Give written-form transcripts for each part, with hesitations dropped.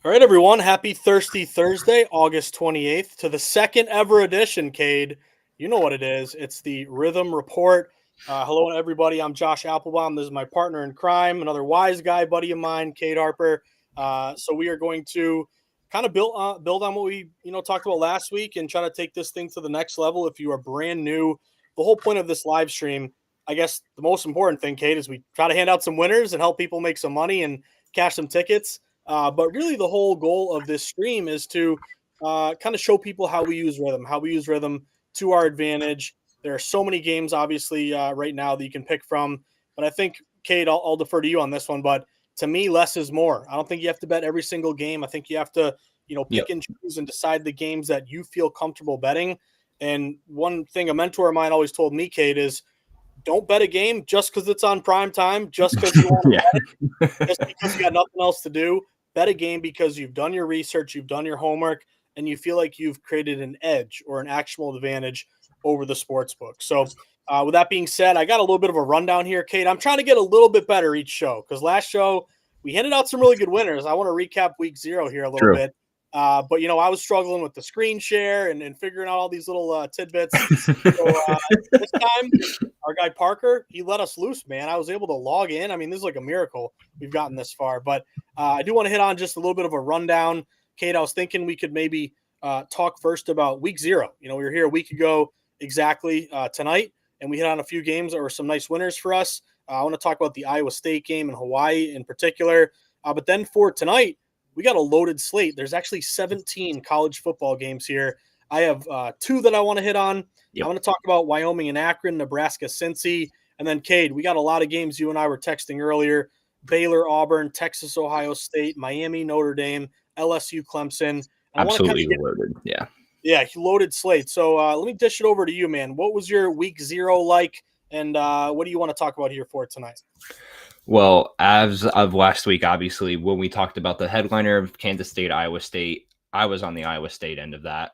All right, everyone. Happy Thirsty Thursday, August 28th, to the second ever edition, Cade. You know what it is. It's the Rithmm Report. Hello, everybody. I'm Josh Applebaum. This is my partner in crime, another wise guy buddy of mine, Cade Harper. So we are going to kind of build on what we talked about last week and try to take this thing to the next level. If you are brand new, the whole point of this live stream, I guess the most important thing, Cade, is we try to hand out some winners and help people make some money and cash some tickets. But really, the whole goal of this stream is to kind of show people how we use Rithmm to our advantage. There are so many games, obviously, right now that you can pick from. But I think, Kate, I'll defer to you on this one. But to me, less is more. I don't think you have to bet every single game. I think you have to, pick and choose and decide the games that you feel comfortable betting. And one thing a mentor of mine always told me, Kate, is don't bet a game just because it's on prime time, just because you want to Yeah. bet it, just because you got nothing else to do. Bet a game because you've done your research, you've done your homework, and you feel like you've created an edge or an actual advantage over the sports book. So, with that being said, I got a little bit of a rundown here, Kate. I'm trying to get a little bit better each show because last show we handed out some really good winners. I want to recap week 0 here a little True. bit. But I was struggling with the screen share and figuring out all these little tidbits. So this time, our guy Parker, he let us loose, man. I was able to log in. I mean, this is like a miracle we've gotten this far. But I do want to hit on just a little bit of a rundown. Kate, I was thinking we could maybe talk first about week 0. We were here a week ago exactly tonight, and we hit on a few games that were some nice winners for us. I want to talk about the Iowa State game in Hawaii in particular. But then for tonight, we got a loaded slate. There's actually 17 college football games here. I have 2 that I want to hit on. Yep. I want to talk about Wyoming and Akron, Nebraska, Cincy. And then, Cade, we got a lot of games you and I were texting earlier. Baylor, Auburn, Texas, Ohio State, Miami, Notre Dame, LSU, Clemson. And Absolutely loaded. Yeah. Yeah, loaded slate. So let me dish it over to you, man. What was your week 0 like? And what do you want to talk about here for tonight? Well, as of last week, obviously, when we talked about the headliner of Kansas State, Iowa State, I was on the Iowa State end of that.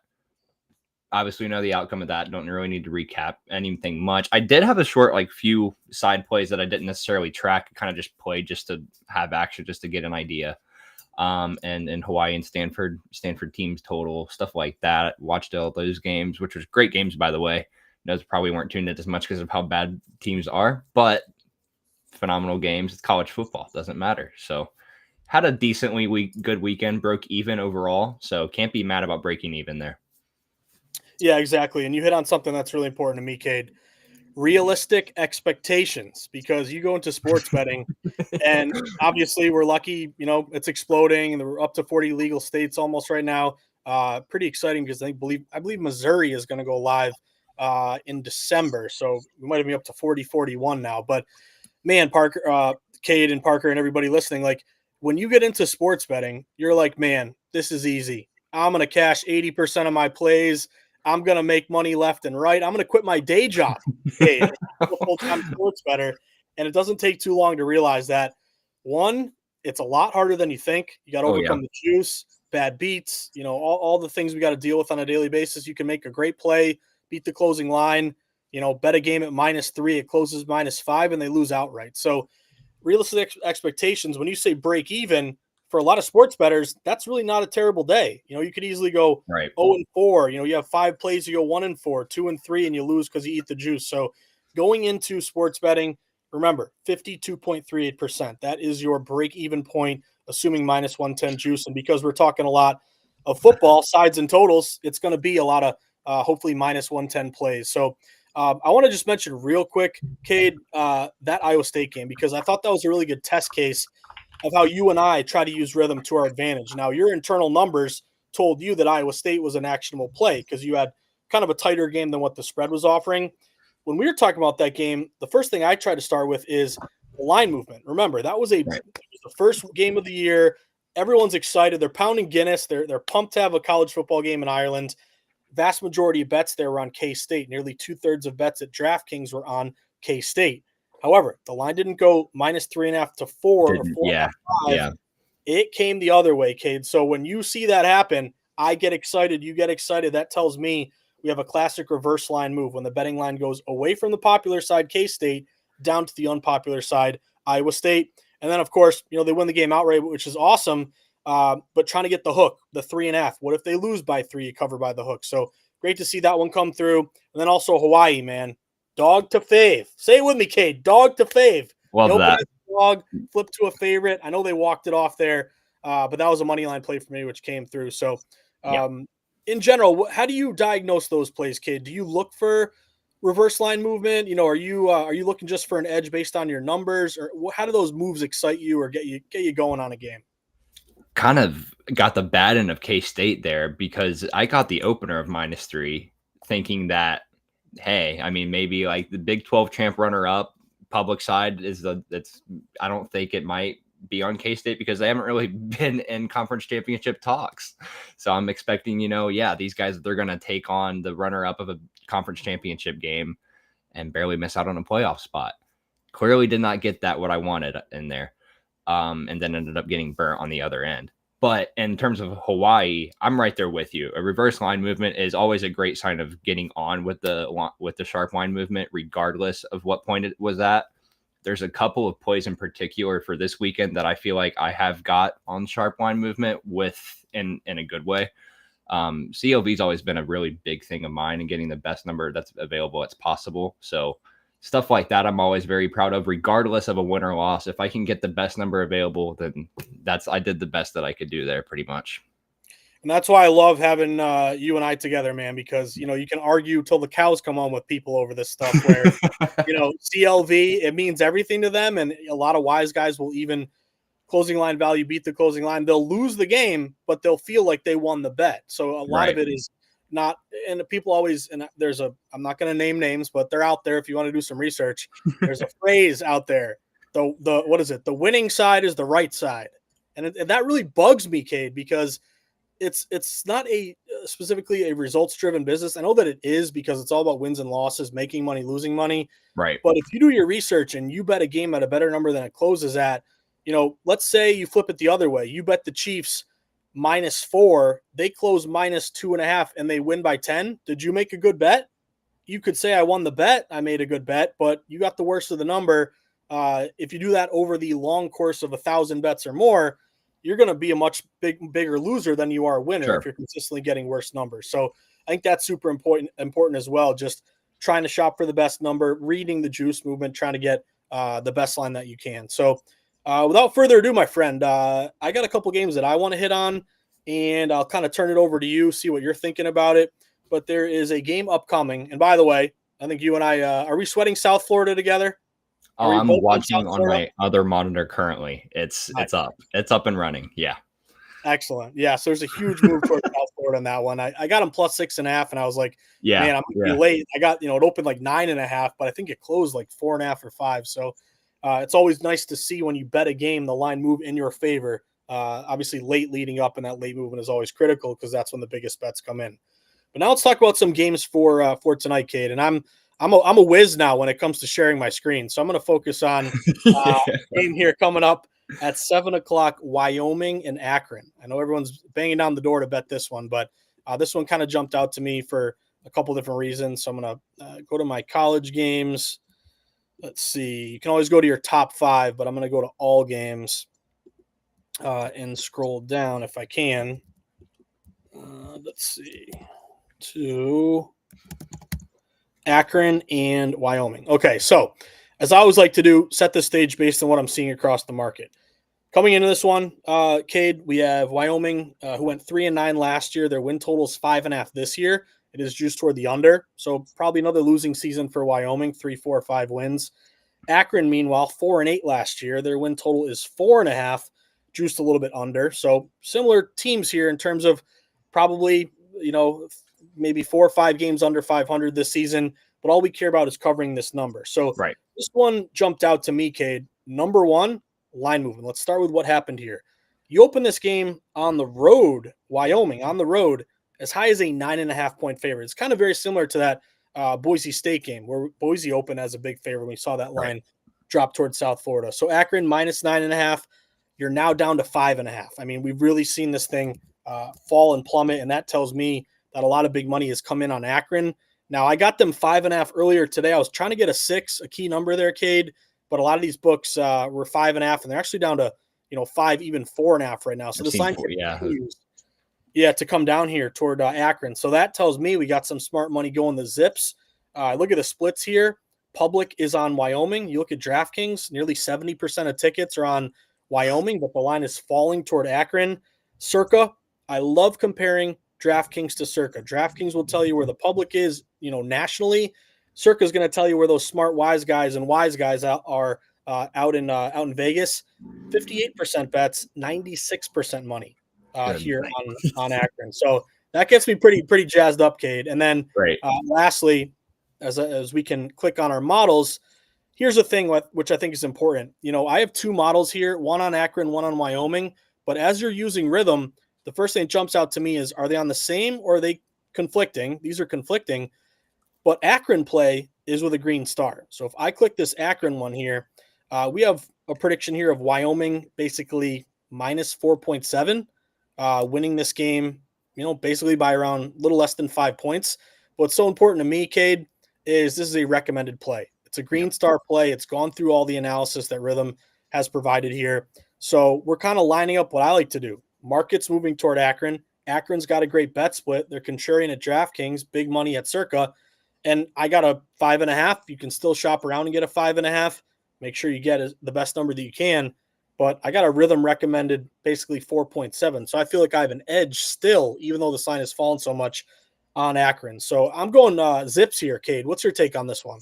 Obviously, we know the outcome of that. Don't really need to recap anything much. I did have a short, few side plays that I didn't necessarily track. Kind of just played just to have action, just to get an idea. And Hawaii and Stanford teams total, stuff like that. Watched all those games, which was great games, by the way. Those probably weren't tuned in as much because of how bad teams are, but phenomenal games. It's college football. Doesn't matter. So had a decently good weekend, broke even overall. So can't be mad about breaking even there. Yeah, exactly. And you hit on something that's really important to me, Cade. Realistic expectations, because you go into sports betting and obviously we're lucky, it's exploding and we're up to 40 legal states almost right now. Pretty exciting because I believe Missouri is going to go live in December. So we might be up to 41 now. But man, Parker, Cade and Parker and everybody listening, when you get into sports betting, you're like, man, this is easy. I'm going to cash 80% of my plays. I'm going to make money left and right. I'm going to quit my day job. Hey, I'm a full-time sports bettor. And it doesn't take too long to realize that, one, it's a lot harder than you think. You got to overcome the juice, bad beats, all the things we got to deal with on a daily basis. You can make a great play, beat the closing line, bet a game at -3, it closes -5, and they lose outright. So realistic expectations, when you say break even, for a lot of sports bettors, that's really not a terrible day. You could easily go 0-4. You have 5 plays, you go 1-4, 2-3, and you lose because you eat the juice. So going into sports betting, remember 52.38%. That is your break-even point, assuming -110 juice. And because we're talking a lot of football sides and totals, it's going to be a lot of hopefully -110 plays. So I want to just mention real quick, Cade, that Iowa State game, because I thought that was a really good test case of how you and I try to use Rithmm to our advantage. Now, your internal numbers told you that Iowa State was an actionable play because you had kind of a tighter game than what the spread was offering. When we were talking about that game, the first thing I tried to start with is the line movement. Remember, that was the first game of the year. Everyone's excited. They're pounding Guinness. They're pumped to have a college football game in Ireland. Vast majority of bets there were on K-State. Nearly 2/3 of bets at DraftKings were on K-State. However, the line didn't go -3.5 to 4 or 4.5 to 5. It came the other way, Cade. So when you see that happen, I get excited. You get excited. That tells me we have a classic reverse line move when the betting line goes away from the popular side, K-State, down to the unpopular side, Iowa State. And then, of course, they win the game outright, which is awesome. but trying to get the hook, the 3.5. What if they lose by 3? You cover by the hook. So great to see that one come through. And then also Hawaii, man. Dog to fave. Say it with me, Cade. Dog to fave. Love that. Dog, flip to a favorite. I know they walked it off there, but that was a money line play for me, which came through. So, in general, how do you diagnose those plays, Cade? Do you look for reverse line movement? Are you looking just for an edge based on your numbers, or how do those moves excite you or get you going on a game? Kind of got the bad end of K-State there because I got the opener of -3 thinking that, hey, I mean, maybe like the Big 12 champ runner up public side I don't think it might be on K-State because they haven't really been in conference championship talks. So I'm expecting, these guys, they're going to take on the runner up of a conference championship game and barely miss out on a playoff spot. Clearly did not get that what I wanted in there. And then ended up getting burnt on the other end. But in terms of Hawaii, I'm right there with you. A reverse line movement is always a great sign of getting on with the sharp line movement, regardless of what point it was at. There's a couple of plays in particular for this weekend that I feel like I have got on sharp line movement in a good way. CLV's always been a really big thing of mine and getting the best number that's available as possible. So stuff like that, I'm always very proud of, regardless of a win or loss. If I can get the best number available, then I did the best that I could do there pretty much. And that's why I love having you and I together, man, because, you can argue till the cows come home with people over this stuff where, CLV, it means everything to them. And a lot of wise guys will even closing line value, beat the closing line. They'll lose the game, but they'll feel like they won the bet. So a lot of it is not, and people always, and I'm not going to name names, but they're out there. If you want to do some research, there's a phrase out there. What is it? The winning side is the right side. And that really bugs me, Cade, because it's not specifically a results driven business. I know that it is because it's all about wins and losses, making money, losing money. Right. But if you do your research and you bet a game at a better number than it closes at, let's say you flip it the other way. You bet the Chiefs -4, they close -2.5 and they win by 10. Did you make a good bet? You could say I won the bet. I made a good bet, but you got the worst of the number. If you do that over the long course of 1,000 bets or more, you're going to be a much bigger loser than you are a winner if you're consistently getting worse numbers. So I think that's super important as well. Just trying to shop for the best number, reading the juice movement, trying to get the best line that you can. So without further ado, my friend, I got a couple games that I want to hit on, and I'll kind of turn it over to you, see what you're thinking about it. But there is a game upcoming. And by the way, I think you and I, are we sweating South Florida together? I'm watching on my other monitor currently. It's up. It's up and running. Yeah. Excellent. Yeah. So there's a huge move towards South Florida on that one. I got them +6.5, and I was like, man, I'm gonna be late. I got, it opened like 9.5, but I think it closed like 4.5 or 5. So it's always nice to see when you bet a game, the line move in your favor. Obviously late leading up, and that late movement is always critical because that's when the biggest bets come in. But now let's talk about some games for tonight, Cade. And I'm a whiz now when it comes to sharing my screen. So I'm going to focus on a game here coming up at 7:00, Wyoming and Akron. I know everyone's banging down the door to bet this one, but this one kind of jumped out to me for a couple different reasons. So I'm going to go to my college games. Let's see. You can always go to your top 5, but I'm going to go to all games and scroll down if I can. Let's see. To Akron and Wyoming. Okay, so as I always like to do, set the stage based on what I'm seeing across the market. Coming into this one, Cade, we have Wyoming, who went 3-9 last year. Their win total is 5.5 this year. It is juiced toward the under, so probably another losing season for Wyoming, 3, 4, 5 wins. Akron, meanwhile, 4-8 last year. Their win total is 4.5, juiced a little bit under. So similar teams here in terms of probably, maybe 4 or 5 games under 500 this season, but all we care about is covering this number. So this one jumped out to me, Cade. Number one, line movement. Let's start with what happened here. You open this game on the road, Wyoming, on the road, as high as a 9.5-point favorite. It's kind of very similar to that Boise State game where Boise opened as a big favorite. We saw that line drop towards South Florida. So Akron -9.5. You're now down to 5.5. I mean, we've really seen this thing fall and plummet, and that tells me that a lot of big money has come in on Akron. Now, I got them 5.5 earlier today. I was trying to get a 6, a key number there, Cade, but a lot of these books were 5.5, and they're actually down to 5, even 4.5 right now. So I've this seen line 4, yeah. continues, to come down here toward Akron. So that tells me we got some smart money going the Zips. Look at the splits here. Public is on Wyoming. You look at DraftKings, nearly 70% of tickets are on Wyoming, but the line is falling toward Akron. Circa, I love comparing DraftKings to Circa. DraftKings will tell you where the public is, nationally. Circa is going to tell you where those smart wise guys are out in Vegas. 58% bets, 96% money Good. here on Akron. So that gets me pretty jazzed up, Cade. And then Great. lastly, as we can click on our models, here's the thing which I think is important. I have 2 models here, one on Akron, one on Wyoming. But as you're using Rithmm, the first thing that jumps out to me is, are they on the same or are they conflicting? These are conflicting. But Akron play is with a green star. So if I click this Akron one here, we have a prediction here of Wyoming basically minus 4.7, winning this game, basically by around a little less than 5 points. But what's so important to me, Cade, is this is a recommended play. It's a green star play. It's gone through all the analysis that Rithmm has provided here. So we're kind of lining up what I like to do. Market's moving toward Akron. Akron's got a great bet split. They're contrarian at DraftKings, big money at Circa. And I got a 5.5. You can still shop around and get a 5.5. Make sure you get the best number that you can. But I got a Rithmm recommended basically 4.7. So I feel like I have an edge still, even though the sign has fallen so much on Akron. So I'm going Zips here, Cade. What's your take on this one?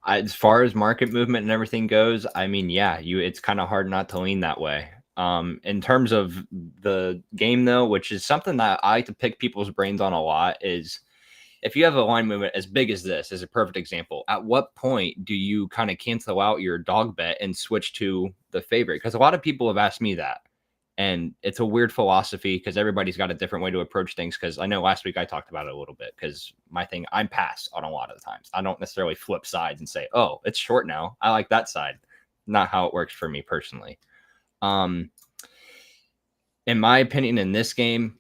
As far as market movement and everything goes, I mean, yeah, it's kind of hard not to lean that way. In terms of the game, though, which is something that I like to pick people's brains on a lot, is if you have a line movement as big as this, is a perfect example. At what point do you kind of cancel out your dog bet and switch to the favorite? Because a lot of people have asked me that. And it's a weird philosophy because everybody's got a different way to approach things. Because I know last week I talked about it a little bit because my thing, I'm pass on a lot of the times. I don't necessarily flip sides and say, oh, it's short now. I like that side. Not how it works for me personally. In my opinion, in this game,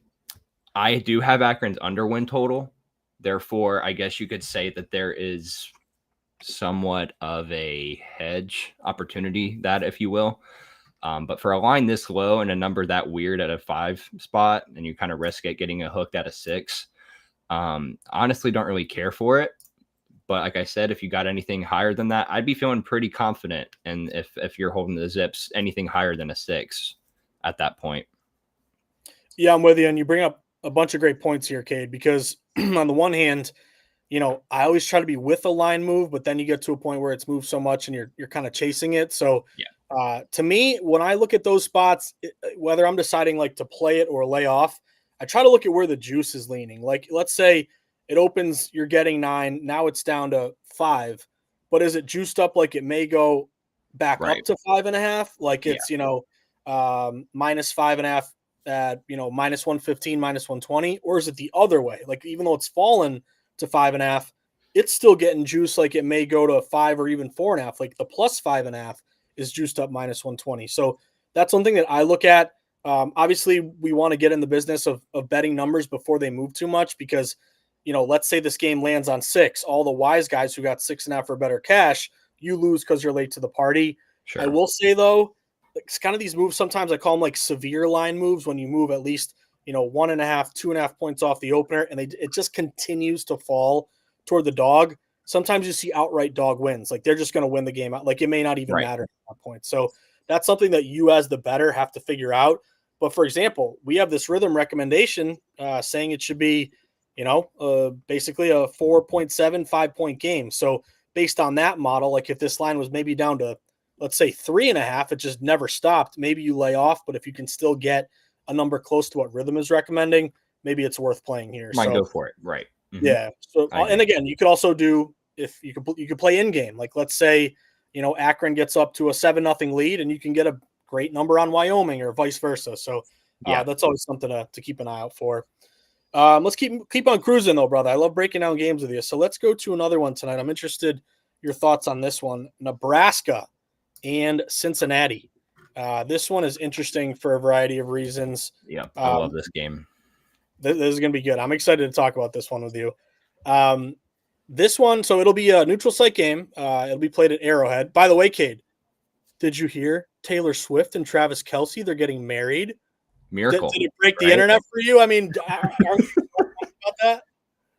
I do have Akron's underwin total. Therefore, I guess you could say that there is somewhat of a hedge opportunity, that if you will. But for a line this low and a number that weird at a 5 spot, and you kind of risk it getting a hooked at a 6, honestly don't really care for it. But like I said, if you got anything higher than that, I'd be feeling pretty confident. And if you're holding the Zips, anything higher than a 6 at that point. Yeah, I'm with you. And you bring up a bunch of great points here, Cade, because on the one hand, I always try to be with a line move, but then you get to a point where it's moved so much and you're kind of chasing it. So to me, when I look at those spots, whether I'm deciding like to play it or lay off, I try to look at where the juice is leaning. Like, let's say it opens, you're getting 9. Now it's down to 5, but is it juiced up? Like it may go back up to 5.5. Like it's, minus 5.5 at, minus 115, minus 120, or is it the other way? Like, even though it's fallen to 5.5, it's still getting juice. Like it may go to 5 or even 4.5. Like the plus 5.5 is juiced up minus 120. So that's one thing that I look at. Obviously, we want to get in the business of betting numbers before they move too much because, let's say this game lands on 6. All the wise guys who got 6.5 or better cash, you lose because you're late to the party. Sure. I will say, though, it's kind of these moves, sometimes I call them like severe line moves when you move at least, 1.5, 2.5 points off the opener, and it just continues to fall toward the dog. Sometimes you see outright dog wins. Like they're just going to win the game out. Like it may not even matter at that point. So that's something that you as the bettor have to figure out. But for example, we have this Rithmm recommendation saying it should be, basically a 4.7, 5-point game. So based on that model, like if this line was maybe down to, let's say 3.5, it just never stopped. Maybe you lay off, but if you can still get a number close to what Rithmm is recommending, maybe it's worth playing here. Might go for it. Right. Mm-hmm. Yeah. So, and again, you could also do, if you could play in game, like let's say, Akron gets up to a 7-0 lead and you can get a great number on Wyoming or vice versa. So that's always something to keep an eye out for. Let's keep on cruising though, brother. I love breaking down games with you. So let's go to another one tonight. I'm interested your thoughts on this one. Nebraska and Cincinnati. This one is interesting for a variety of reasons. Yeah, I love this game. This is going to be good. I'm excited to talk about this one with you. This one, so it'll be a neutral site game. It'll be played at Arrowhead. By the way, Cade, did you hear Taylor Swift and Travis Kelce, they're getting married. Did Miracle. it break the right? internet for you? I mean, aren't you about that?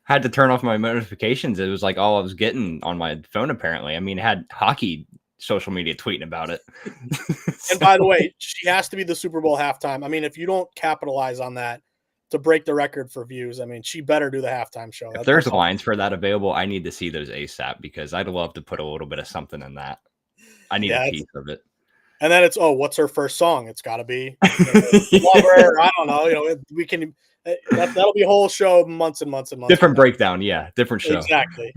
Had to turn off my notifications. It was like all I was getting on my phone, apparently. I mean, it had hockey social media tweeting about it. And by the way, she has to be the Super Bowl halftime. I mean, if you don't capitalize on that to break the record for views, I mean, she better do the halftime show. If there's lines for that available, I need to see those ASAP because I'd love to put a little bit of something in that. I need a piece of it. And then it's, what's her first song? It's got to be Lover. I don't know. We can. That'll be a whole show, months and months and months. Different breakdown, yeah, different show. Exactly.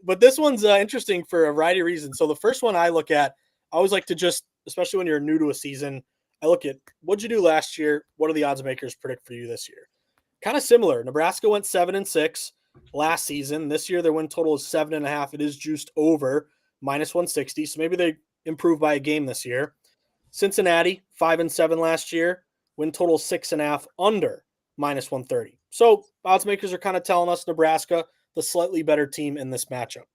But this one's interesting for a variety of reasons. So the first one I look at, I always like to just, especially when you're new to a season, I look at what'd you do last year? What do the odds makers predict for you this year? Kind of similar. Nebraska went 7-6 last season. This year their win total is 7.5. It is juiced over -160. So maybe they improve by a game this year. Cincinnati 5-7 last year. Win total 6.5 under -130. So odds makers are kind of telling us Nebraska, the slightly better team in this matchup.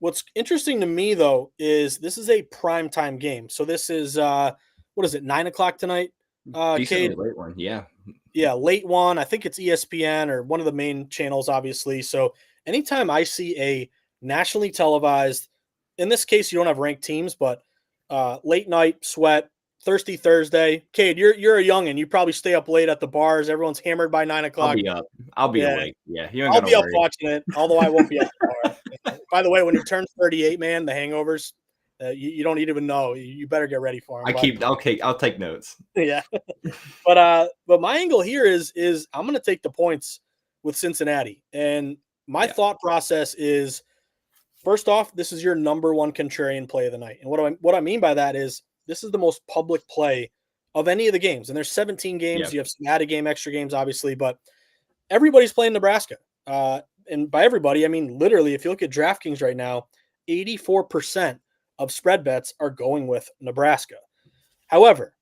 What's interesting to me, though, is this is a primetime game. So this is, 9 o'clock tonight? Decently late one, yeah. Yeah, late one. I think it's ESPN or one of the main channels, obviously. So anytime I see a nationally televised, in this case, you don't have ranked teams, but late night sweat, Thirsty Thursday. Cade, you're a youngin'. You probably stay up late at the bars. Everyone's hammered by 9 o'clock. I'll be up. I'll be awake. Yeah, I'll be up watching it, although I won't be at the bar. By the way, when you turn 38, man, the hangovers, you don't even know. You better get ready for them. I'll take notes. Yeah, but my angle here is I'm going to take the points with Cincinnati, and my thought process is, first off, this is your number one contrarian play of the night, and what I mean by that is this is the most public play of any of the games, and there's 17 games. Yep. You have some added game, extra games, obviously, but everybody's playing Nebraska. And by everybody, I mean literally, if you look at DraftKings right now, 84% of spread bets are going with Nebraska. However,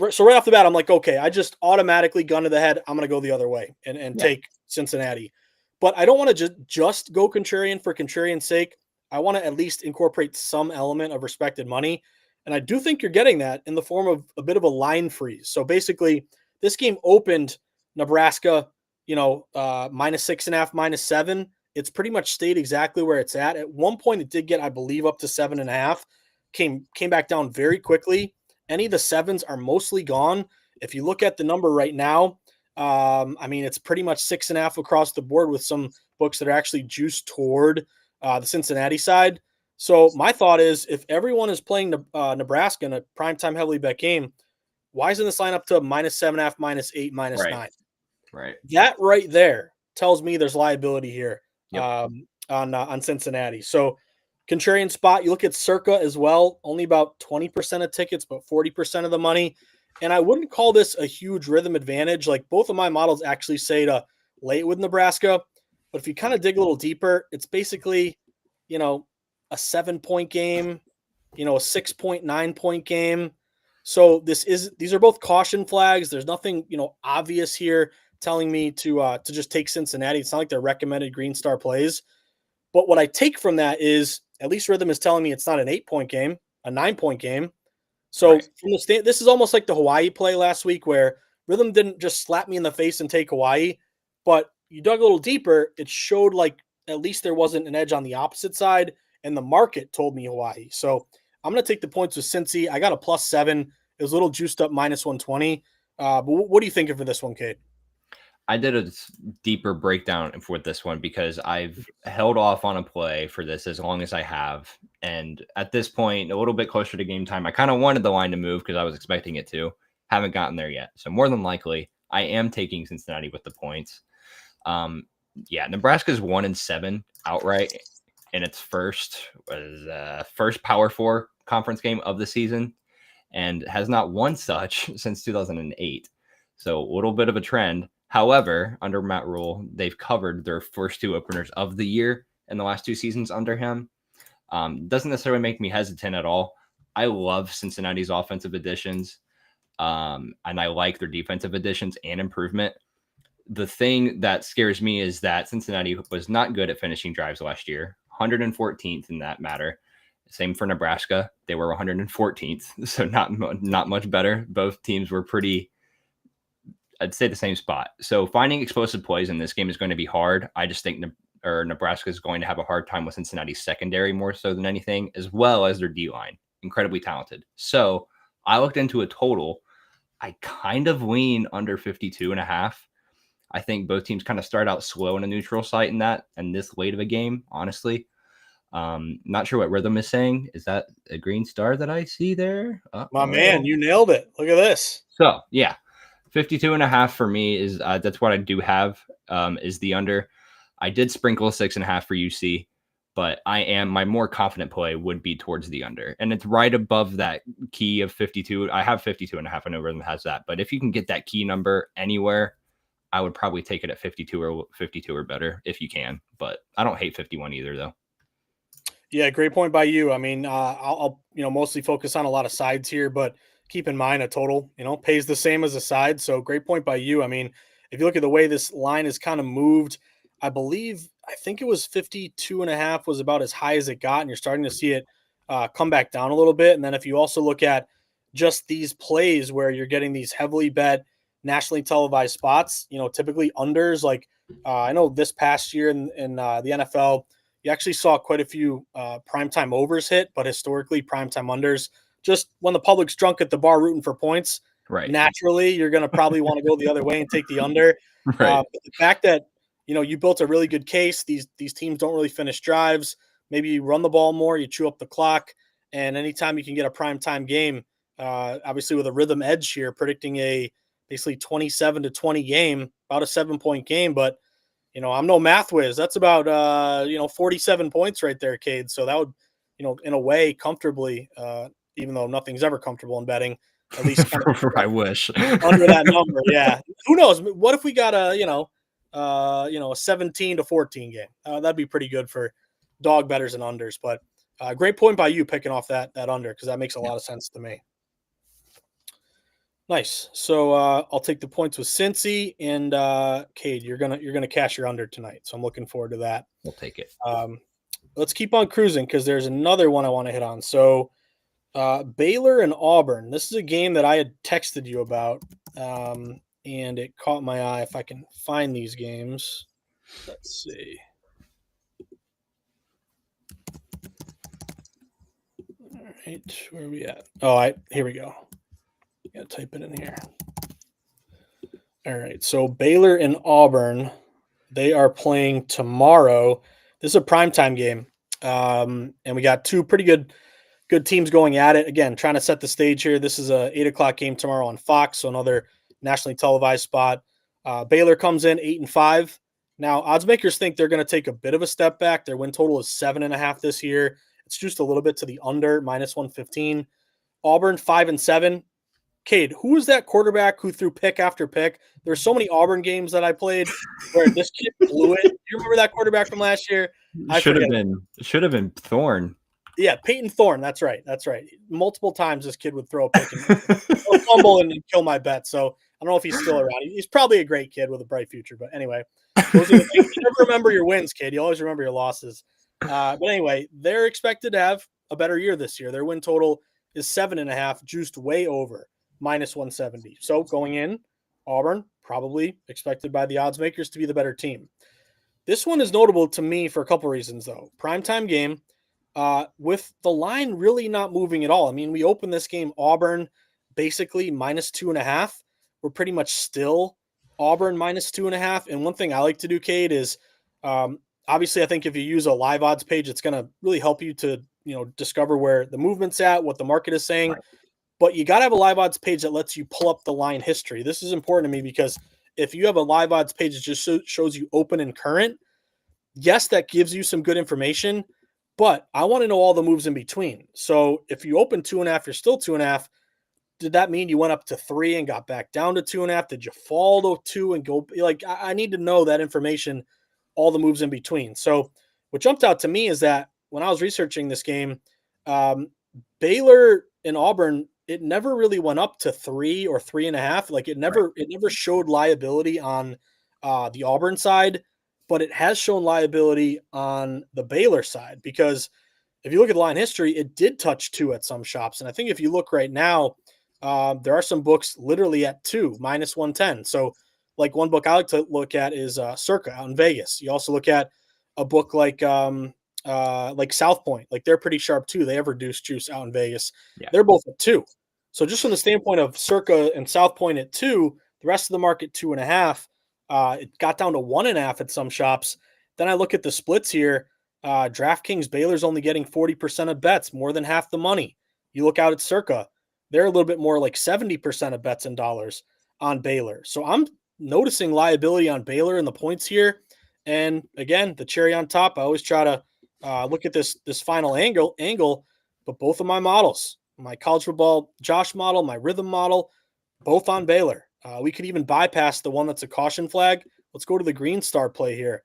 so right off the bat, I'm like, okay, I just automatically gun to the head. I'm going to go the other way and take Cincinnati. But I don't want to just go contrarian for contrarian's sake. I want to at least incorporate some element of respected money. And I do think you're getting that in the form of a bit of a line freeze. So basically, this game opened Nebraska, -6.5, -7. It's pretty much stayed exactly where it's at. At one point, it did get, I believe, up to 7.5. Came back down very quickly. Any of the sevens are mostly gone. If you look at the number right now, I mean, it's pretty much 6.5 across the board with some books that are actually juiced toward the Cincinnati side. So my thought is, if everyone is playing Nebraska in a primetime heavily bet game, why isn't this line up to -7.5, -8, -9? Right. That right there tells me there's liability here on Cincinnati. So contrarian spot, you look at Circa as well, only about 20% of tickets, but 40% of the money. And I wouldn't call this a huge rhythm advantage. Like both of my models actually say to lay it with Nebraska. But if you kind of dig a little deeper, it's basically, a 7-point game, a 6.9-point game. So these are both caution flags. There's nothing, obvious here telling me to just take Cincinnati. It's not like they're recommended Green Star plays. But what I take from that is at least Rithmm is telling me it's not an 8-point game, a 9-point game. So from the this is almost like the Hawaii play last week where Rithmm didn't just slap me in the face and take Hawaii, but you dug a little deeper. It showed like at least there wasn't an edge on the opposite side, and the market told me Hawaii. So I'm going to take the points with Cincy. I got a +7. It was a little juiced up -120. But what are you thinking for this one, Cade? I did a deeper breakdown for this one because I've held off on a play for this as long as I have. And at this point, a little bit closer to game time, I kind of wanted the line to move because I was expecting it to. Haven't gotten there yet. So more than likely, I am taking Cincinnati with the points. Nebraska's 1-7 outright in its first Power 4 conference game of the season and has not won such since 2008. So a little bit of a trend. However, under Matt Rule, they've covered their first 2 openers of the year in the last 2 seasons under him. Doesn't necessarily make me hesitant at all. I love Cincinnati's offensive additions, and I like their defensive additions and improvement. The thing that scares me is that Cincinnati was not good at finishing drives last year, 114th in that matter. Same for Nebraska. They were 114th, so not much better. Both teams were pretty, I'd say, the same spot. So finding explosive plays in this game is going to be hard. I just think Nebraska is going to have a hard time with Cincinnati's secondary more so than anything, as well as their D-line. Incredibly talented. So I looked into a total. I kind of lean under 52.5. I think both teams kind of start out slow in a neutral site in that, and this late of a game, honestly. Not sure what Rithmm is saying. Is that a green star that I see there? My man, you nailed it. Look at this. So, yeah, 52.5 for me is that's what I do have is the under. I did sprinkle 6.5 for UC, but my more confident play would be towards the under. And it's right above that key of 52. I have 52.5. I know Rithmm has that. But if you can get that key number anywhere, I would probably take it at 52 or better if you can. But I don't hate 51 either, though. Yeah, great point by you. I mean, I'll mostly focus on a lot of sides here, but keep in mind a total, pays the same as a side. So great point by you. I mean, if you look at the way this line is kind of moved, I think it was 52.5 was about as high as it got, and you're starting to see it come back down a little bit. And then if you also look at just these plays where you're getting these heavily bet nationally televised spots, typically unders, like I know this past year in the NFL, you actually saw quite a few primetime overs hit, but historically primetime unders. Just when the public's drunk at the bar rooting for points, right? Naturally, you're going to probably want to go the other way and take the under. Right. But the fact that you built a really good case. These teams don't really finish drives. Maybe you run the ball more, you chew up the clock, and anytime you can get a primetime game, obviously with a Rithmm edge here, predicting a basically 27-20 game, about a 7-point game, but. I'm no math whiz. That's about 47 points right there, Cade. So that would, in a way, comfortably, even though nothing's ever comfortable in betting, at least kind of I wish under that number. Yeah. Who knows? What if we got a 17-14 game? That'd be pretty good for dog bettors and unders. But great point by you picking off that under, because that makes a lot of sense to me. Nice. So I'll take the points with Cincy, and Cade, you're gonna cash your under tonight. So I'm looking forward to that. We'll take it. Let's keep on cruising because there's another one I want to hit on. So Baylor and Auburn. This is a game that I had texted you about, and it caught my eye. If I can find these games, let's see. All right, where are we at? Here we go. Gotta type it in here. All right. So Baylor and Auburn, they are playing tomorrow. This is a primetime game. And we got two pretty good teams going at it. Again, trying to set the stage here. This is a 8:00 game tomorrow on Fox, so another nationally televised spot. Baylor comes in 8-5. Now, odds makers think they're going to take a bit of a step back. Their win total is 7.5 this year. It's just a little bit to the under, -115. Auburn 5-7. Cade, who was that quarterback who threw pick after pick? There's so many Auburn games that I played where this kid blew it. Do you remember that quarterback from last year? Should have been Thorne. Yeah, Peyton Thorne. That's right. Multiple times this kid would throw a pick and fumble and kill my bet. So I don't know if he's still around. He's probably a great kid with a bright future. But anyway, those are the things. You never remember your wins, kid. You always remember your losses. But anyway, they're expected to have a better year this year. Their win total is 7.5, juiced way over. -170. So going in, Auburn probably expected by the odds makers to be the better team. This one is notable to me for a couple reasons, though. Primetime game, with the line really not moving at all. I mean, we opened this game Auburn basically -2.5. We're pretty much still Auburn -2.5. And one thing I like to do, Cade, is obviously I think if you use a live odds page, it's going to really help you to discover where the movement's at, what the market is saying. Right. But you got to have a live odds page that lets you pull up the line history. This is important to me because if you have a live odds page that just shows you open and current, yes, that gives you some good information, but I want to know all the moves in between. So if you open 2.5, you're still 2.5. Did that mean you went up to 3 and got back down to 2.5? Did you fall to 2 and go? I need to know that information, all the moves in between. So what jumped out to me is that when I was researching this game, Baylor and Auburn, it never really went up to 3 or 3.5. It never showed liability on the Auburn side, but it has shown liability on the Baylor side because if you look at the line history, it did touch 2 at some shops. And I think if you look right now, there are some books literally at 2, minus 110. So, like one book I like to look at is Circa out in Vegas. You also look at a book like South Point. Like they're pretty sharp too. They have reduced juice out in Vegas. Yeah. They're both at 2. So just from the standpoint of Circa and South Point at 2, the rest of the market 2.5. It got down to 1.5 at some shops. Then I look at the splits here. DraftKings Baylor's only getting 40% of bets, more than half the money. You look out at Circa, they're a little bit more like 70% of bets in dollars on Baylor. So I'm noticing liability on Baylor in the points here. And again, the cherry on top, I always try to look at this final angle, but both of my models, my college football Josh model, my Rithmm model, both on Baylor. We could even bypass the one that's a caution flag. Let's go to the Green Star play here.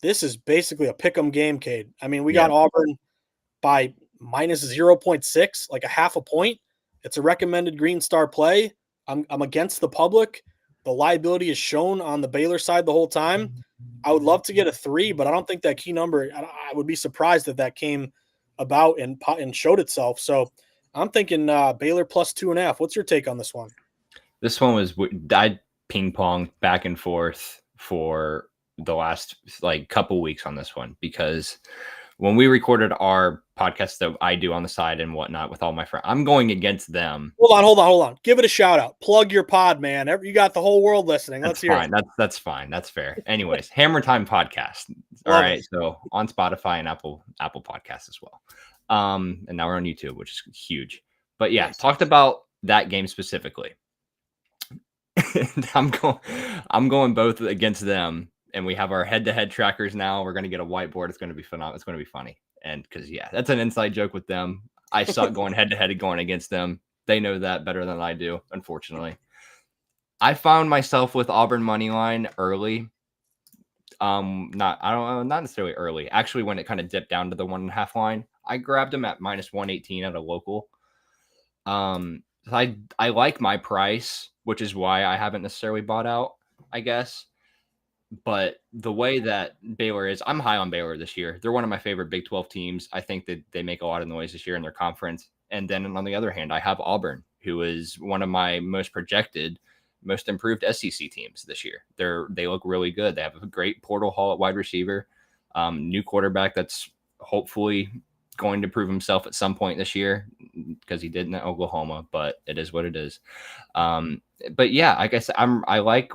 This is basically a pick'em game, Cade. I mean, we got Auburn by minus 0.6, like a half a point. It's a recommended Green Star play. I'm against the public. The liability is shown on the Baylor side the whole time. I would love to get a 3, but I don't think that key number, I would be surprised if that came about and showed itself. So I'm thinking Baylor plus 2.5. What's your take on this one? This one was, I ping pong back and forth for the last like couple weeks on this one, because when we recorded our podcast that I do on the side and whatnot with all my friends, I'm going against them. Hold on. Give it a shout out. Plug your pod, man. You got the whole world listening. Let's hear it. That's fine. That's fair. Anyways, Hammer Time podcast. All Love right. it. So on Spotify and Apple Podcasts as well. And now we're on YouTube, which is huge. But yeah, talked about that game specifically. I'm going both against them. And we have our head-to-head trackers now. We're going to get a whiteboard. It's going to be phenomenal. It's going to be funny. And because, that's an inside joke with them. I suck going head-to-head and going against them. They know that better than I do, unfortunately. I found myself with Auburn money line early. Not necessarily early. Actually, when it kind of dipped down to the 1.5 line, I grabbed them at minus 118 at a local. I like my price, which is why I haven't necessarily bought out, I guess. But the way that Baylor is, I'm high on Baylor this year. They're one of my favorite Big 12 teams. I think that they make a lot of noise this year in their conference. And then on the other hand, I have Auburn, who is one of my most projected, most improved SEC teams this year. They look really good. They have a great portal haul at wide receiver, new quarterback that's hopefully going to prove himself at some point this year, because he did in Oklahoma, but it is what it is. But yeah, I guess I like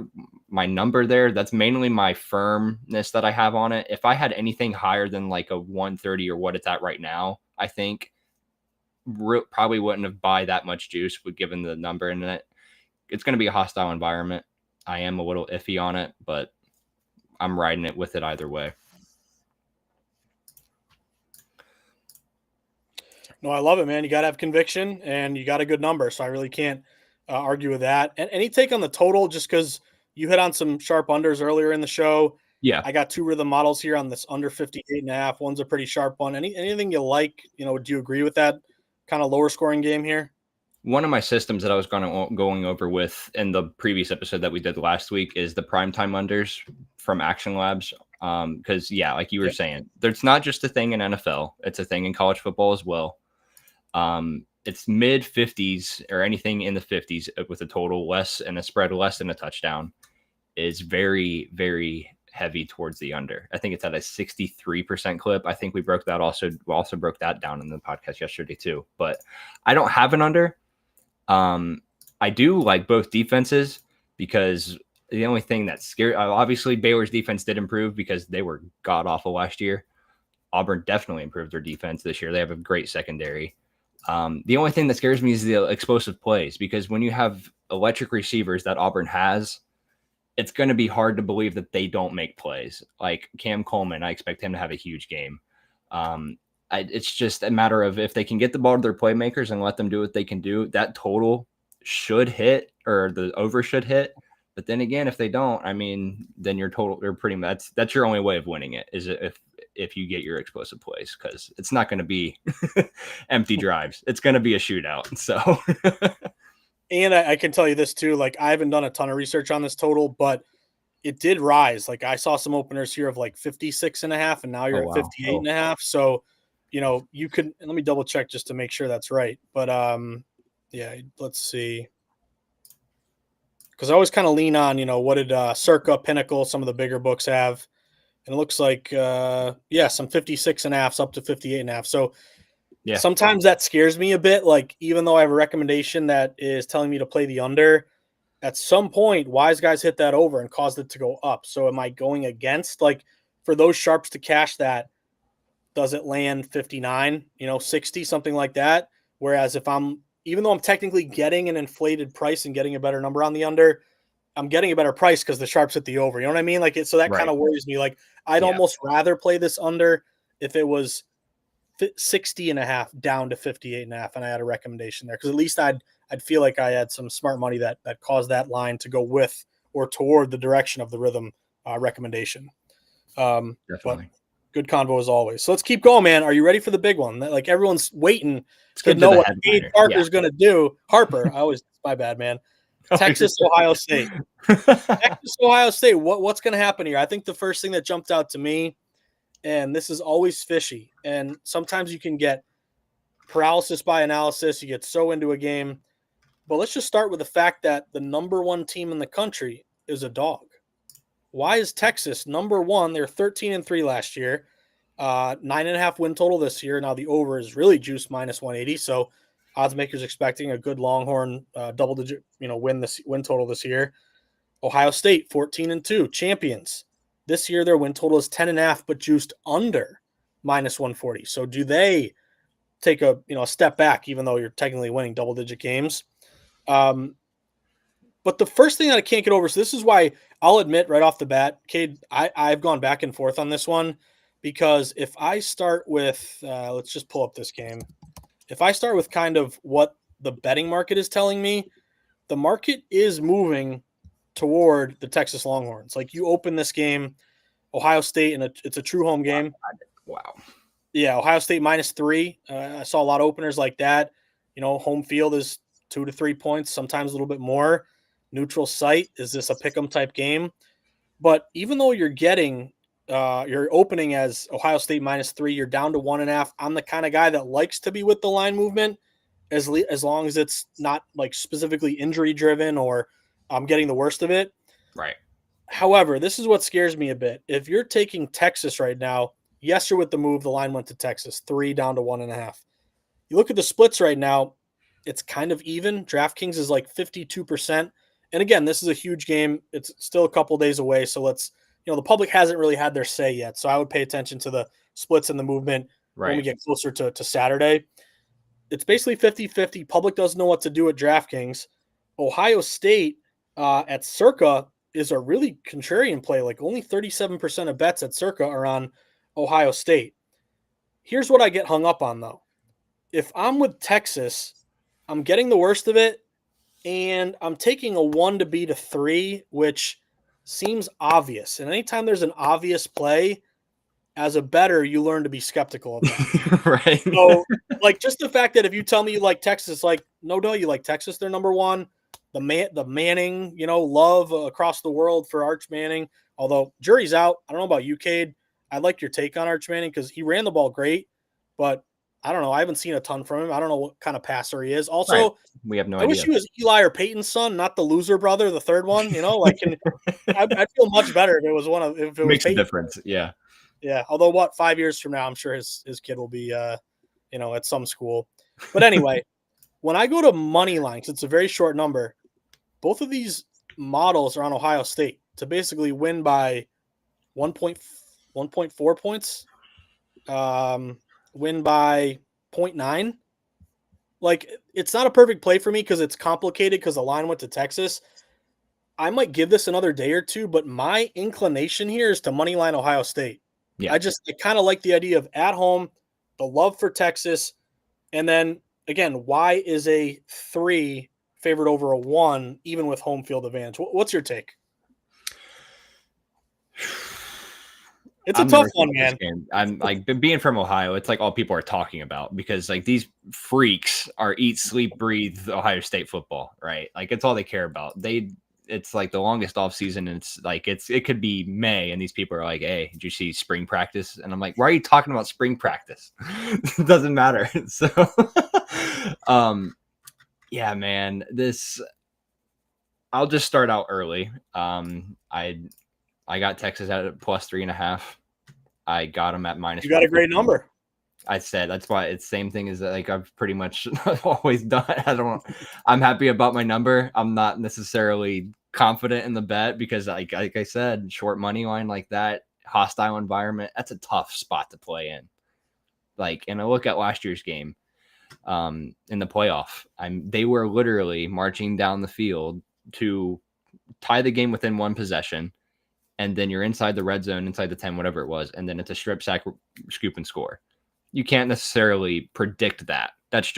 my number there. That's mainly my firmness that I have on it. If I had anything higher than like a 130 or what it's at right now, I think probably wouldn't have buy that much juice with given the number in it. It's going to be a hostile environment. I am a little iffy on it, but I'm riding it with it either way. No, I love it, man. You got to have conviction and you got a good number. So I really can't argue with that. And any take on the total, just because you hit on some sharp unders earlier in the show. Yeah. I got 2 Rithmm models here on this under 58.5. One's a pretty sharp one. Anything you like, do you agree with that kind of lower scoring game here? One of my systems that I was going over with in the previous episode that we did last week is the primetime unders from Action Labs. Because like you were saying, there's not just a thing in NFL; it's a thing in college football as well. It's mid 50s or anything in the 50s with a total less and a spread less than a touchdown is very, very heavy towards the under. I think it's at a 63% clip. I think we also broke that down in the podcast yesterday too. But I don't have an under. I do like both defenses, because the only thing that's scary, obviously Baylor's defense did improve because they were god awful last year. Auburn definitely improved their defense this year. They have a great secondary. The only thing that scares me is the explosive plays, because when you have electric receivers that Auburn has, it's going to be hard to believe that they don't make plays. Like Cam Coleman, I expect him to have a huge game. It's just a matter of if they can get the ball to their playmakers and let them do what they can do, that total should hit, or the over should hit. But then again, if they don't, I mean, then your total, they're pretty much, that's your only way of winning it, is if you get your explosive plays, because it's not going to be empty drives. It's going to be a shootout. So, and I can tell you this too, like I haven't done a ton of research on this total, but it did rise. Like I saw some openers here of like 56.5, and now you're at 58.5. So you could, let me double check just to make sure that's right. But yeah, let's see. Because I always kind of lean on, what did Circa, Pinnacle, some of the bigger books have. And it looks like, some 56.5s up to 58.5. So Yeah. sometimes that scares me a bit. Like, even though I have a recommendation that is telling me to play the under, at some point, wise guys hit that over and caused it to go up. So am I going against, like, for those sharps to cash that, does it land 59, 60, something like that? Whereas even though I'm technically getting an inflated price and getting a better number on the under, I'm getting a better price because the sharps hit the over. You know what I mean? Like, so that kind of worries me. Like, I'd almost rather play this under if it was 60.5 down to 58.5, and I had a recommendation there, because at least I'd feel like I had some smart money that caused that line to go with or toward the direction of the Rithmm recommendation. Definitely. But good convo as always. So let's keep going, man. Are you ready for the big one? Like, everyone's waiting to know what Cade Parker's going to do. Harper, my bad, man. Texas, Ohio State. Texas, Ohio State. What's going to happen here? I think the first thing that jumped out to me, and this is always fishy, and sometimes you can get paralysis by analysis. You get so into a game. But let's just start with the fact that the number one team in the country is a dog. Why is Texas number one? They're 13-3 last year. 9.5 win total this year. Now the over is really juiced -180. So odds makers expecting a good Longhorn double-digit win total this year. Ohio State 14-2 champions. This year their win total is 10.5, but juiced under -140. So do they take a step back, even though you're technically winning double-digit games? But the first thing that I can't get over, so this is why I'll admit right off the bat, Cade, I've gone back and forth on this one, because if I start with, let's just pull up this game. If I start with kind of what the betting market is telling me, the market is moving toward the Texas Longhorns. Like, you open this game, Ohio State, and it's a true home game. Wow. Yeah, Ohio State -3. I saw a lot of openers like that. Home field is 2 to 3 points, sometimes a little bit more. Neutral site, is this a pick'em type game? But even though you're getting, you're opening as Ohio State -3, you're down to 1.5. I'm the kind of guy that likes to be with the line movement as long as it's not like specifically injury driven or I'm getting the worst of it. Right. However, this is what scares me a bit. If you're taking Texas right now, yes, you're with the move. The line went to Texas, 3 down to 1.5. You look at the splits right now, it's kind of even. DraftKings is like 52%. And again, this is a huge game. It's still a couple days away. So the public hasn't really had their say yet. So I would pay attention to the splits and the movement when we get closer to Saturday. It's basically 50-50. Public doesn't know what to do at DraftKings. Ohio State at Circa is a really contrarian play. Like, only 37% of bets at Circa are on Ohio State. Here's what I get hung up on, though. If I'm with Texas, I'm getting the worst of it, and I'm taking a 1 to beat a 3, which seems obvious. And anytime there's an obvious play, as a bettor, you learn to be skeptical of that. Right. So, like, just the fact that if you tell me you like Texas, like, no, you like Texas, they're number one. The Manning, love across the world for Arch Manning. Although jury's out. I don't know about you, Cade. I like your take on Arch Manning because he ran the ball great, but I don't know. I haven't seen a ton from him. I don't know what kind of passer he is. Also, we have no I idea. wish he was Eli or Peyton's son, not the loser brother, the third one. I'd feel much better if it was if it makes was a difference. Yeah. Yeah. Although 5 years from now, I'm sure his kid will be, at some school. But anyway, when I go to money lines, it's a very short number. Both of these models are on Ohio State to basically win by 1.4 points, win by 0.9. Like, it's not a perfect play for me because it's complicated because the line went to Texas. I might give this another day or two, but my inclination here is to moneyline Ohio State. Yeah. I kind of like the idea of at home, the love for Texas, and then again, why is a 3 favored over a 1 even with home field advantage? What's your take? It's a tough one, man. I'm like, being from Ohio, it's like all people are talking about because like these freaks are eat, sleep, breathe Ohio State football, right? Like, it's all they care about. it's like the longest off season. And it's like it could be May, and these people are like, "Hey, did you see spring practice?" And I'm like, "Why are you talking about spring practice? It doesn't matter." So, yeah, man, I'll just start out early. I got Texas at +3.5. I got them at minus. You got a great number. I said that's why it's same thing as like I've pretty much always done. I'm happy about my number. I'm not necessarily confident in the bet because like I said, short money line like that, hostile environment, that's a tough spot to play in. Like, and I look at last year's game in the playoff. They were literally marching down the field to tie the game within one possession, and then you're inside the red zone, inside the 10, whatever it was, and then it's a strip sack, scoop and score. You can't necessarily predict that. That's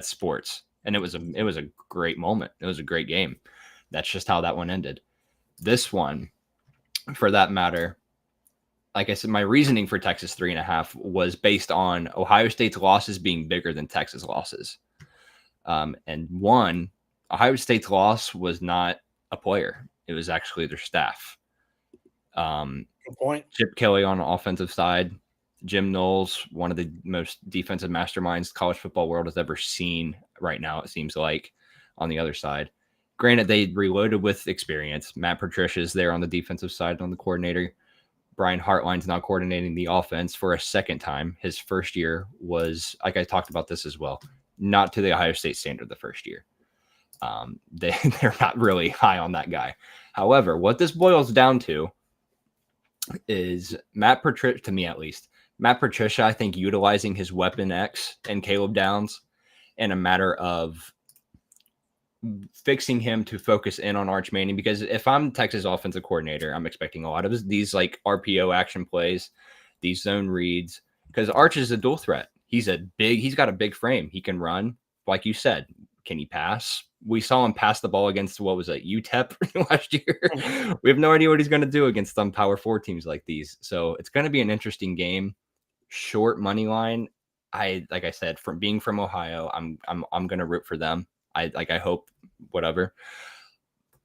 sports. And it was a great moment. It was a great game. That's just how that one ended. This one, for that matter, like I said, my reasoning for Texas 3.5 was based on Ohio State's losses being bigger than Texas losses. And one, Ohio State's loss was not a player. It was actually their staff. Good point. Chip Kelly on the offensive side, Jim Knowles, one of the most defensive masterminds college football world has ever seen right now, it seems like, on the other side. Granted, they reloaded with experience. Matt Patricia's there on the defensive side on the coordinator. Brian Hartline's now coordinating the offense for a second time. His first year was, like I talked about this as well, not to the Ohio State standard the first year. They're not really high on that guy. However, what this boils down to is Matt Patricia, to me at least, Matt Patricia, I think, utilizing his weapon X and Caleb Downs in a matter of fixing him to focus in on Arch Manning. Because if I'm Texas offensive coordinator, I'm expecting a lot of these like RPO action plays, these zone reads, because Arch is a dual threat. He's got a big frame. He can run. Like you said, can he pass? We saw him pass the ball against, what was it, UTEP last year. We have no idea what he's going to do against some Power 4 teams like these. So it's going to be an interesting game. Short money line. Like I said, from being from Ohio, I'm going to root for them. I hope whatever.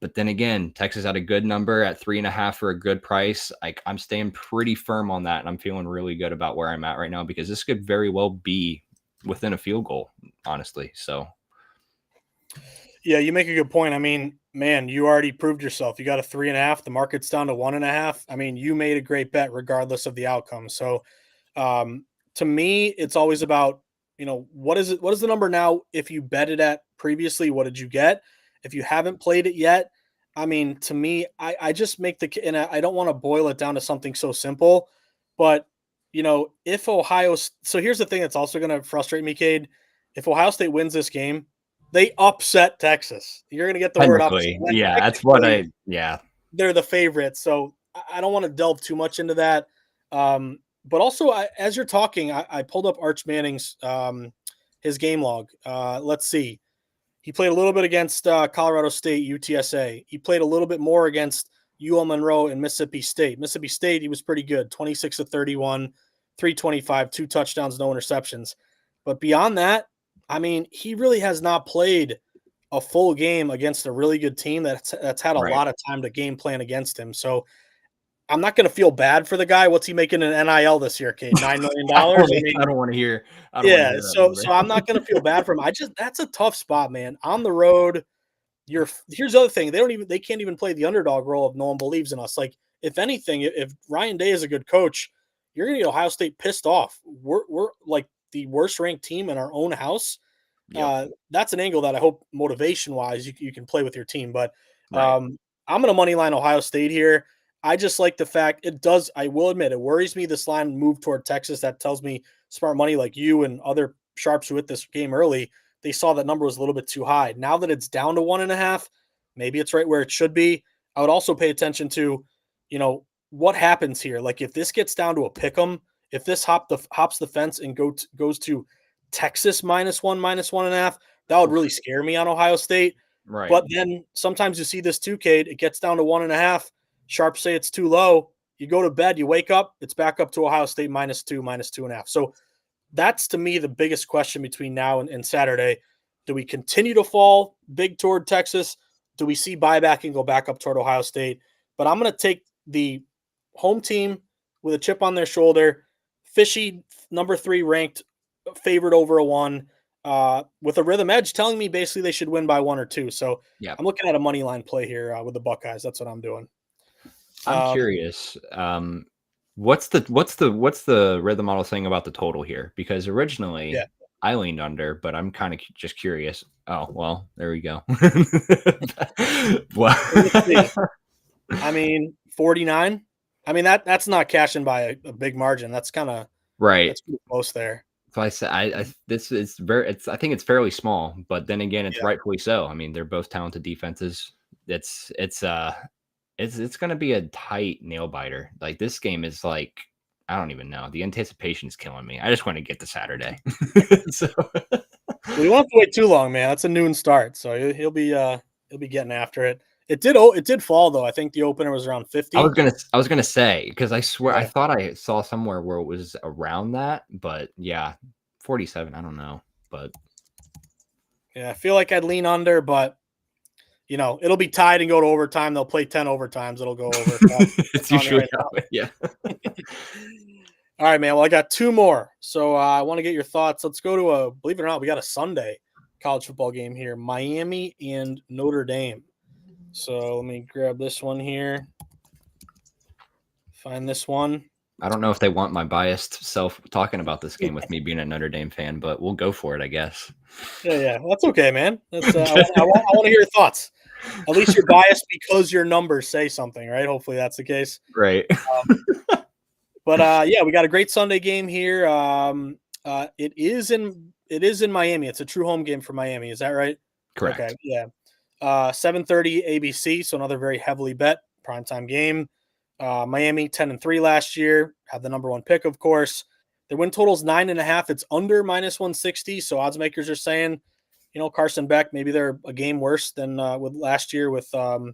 But then again, Texas had a good number at 3.5 for a good price. I'm staying pretty firm on that, and I'm feeling really good about where I'm at right now because this could very well be within a field goal, honestly. So, yeah, you make a good point. I mean, man, you already proved yourself. You got a 3.5. The market's down to 1.5. I mean, you made a great bet regardless of the outcome. So, to me, it's always about, what is it? What is the number now? If you bet it at previously, what did you get? If you haven't played it yet, I mean, to me, I just make and I don't want to boil it down to something so simple, but if Ohio, so here's the thing that's also going to frustrate me, Cade. If Ohio State wins this game, they upset Texas. You're going to get the word upset. Yeah, that's what they're the favorites. So I don't want to delve too much into that. But also, as you're talking, I pulled up Arch Manning's his game log. Let's see. He played a little bit against Colorado State, UTSA. He played a little bit more against UL Monroe and Mississippi State. Mississippi State, he was pretty good. 26 of 31, 325, 2 touchdowns, no interceptions. But beyond that, I mean, he really has not played a full game against a really good team that's had a lot of time to game plan against him. So I'm not going to feel bad for the guy. What's he making in NIL this year, Kate? $9 million? I don't want to hear. So I'm not going to feel bad for him. That's a tough spot, man. On the road, here's the other thing. They can't even play the underdog role if no one believes in us. Like, if anything, if Ryan Day is a good coach, you're going to get Ohio State pissed off. We're like the worst ranked team in our own house. Yep. That's an angle that I hope motivation wise you can play with your team. But I'm going to money line Ohio State here. I just like the fact I will admit, it worries me this line moved toward Texas. That tells me smart money like you and other sharps who hit this game early, they saw that number was a little bit too high. Now that it's down to 1.5, maybe it's right where it should be. I would also pay attention to, what happens here. Like if this gets down to a pick 'em, if this hops the fence and goes to Texas -1, -1.5, that would really scare me on Ohio State. Right. But then sometimes you see this too, Cade. It gets down to 1.5. Sharps say it's too low. You go to bed, you wake up, it's back up to Ohio State -2, -2.5. So that's to me the biggest question between now and Saturday. Do we continue to fall big toward Texas? Do we see buyback and go back up toward Ohio State? But I'm going to take the home team with a chip on their shoulder, fishy number 3 ranked, favored over a 1, with a rhythm edge telling me basically they should win by 1 or 2. So Yeah. I'm looking at a money line play here with the Buckeyes. That's what I'm doing. I'm curious. What's the rhythm model saying about the total here? Because originally I leaned under, but I'm kind of just curious. Oh, well, there we go. Let's see. I mean, 49. I mean, that's not cashing by a big margin. That's kind of right. That's pretty close there. So I said, I this is very. I think it's fairly small, but then again, it's rightfully so. I mean, they're both talented defenses. It's going to be a tight nail biter. Like, this game is like, I don't even know. The anticipation is killing me. I just want to get to Saturday. So we won't have to wait too long, man. That's a noon start, so he'll be getting after it. It did fall though. I think the opener was around 50. I was gonna say, because I swear I thought I saw somewhere where it was around that, but yeah, 47. I don't know, but yeah, I feel like I'd lean under, but it'll be tied and go to overtime. They'll play 10 overtimes. It'll go over. It's usually yeah. All right, man. Well, I got 2 more, so I want to get your thoughts. Let's go to believe it or not, we got a Sunday college football game here: Miami and Notre Dame. So let me grab this one here. Find this one. I don't know if they want my biased self talking about this game with me being a Notre Dame fan, but we'll go for it, I guess. Yeah. Well, that's okay, man. That's I want to hear your thoughts. At least you're biased because your numbers say something, right? Hopefully that's the case. Right. But we got a great Sunday game here. It is in Miami. It's a true home game for Miami. Is that right? Correct. Okay. Yeah. 7:30 ABC, so another very heavily bet primetime game. Miami 10-3 last year, had the number 1 pick, of course. Their win total is 9.5. It's under -160. So odds makers are saying, Carson Beck, maybe they're a game worse than with last year with the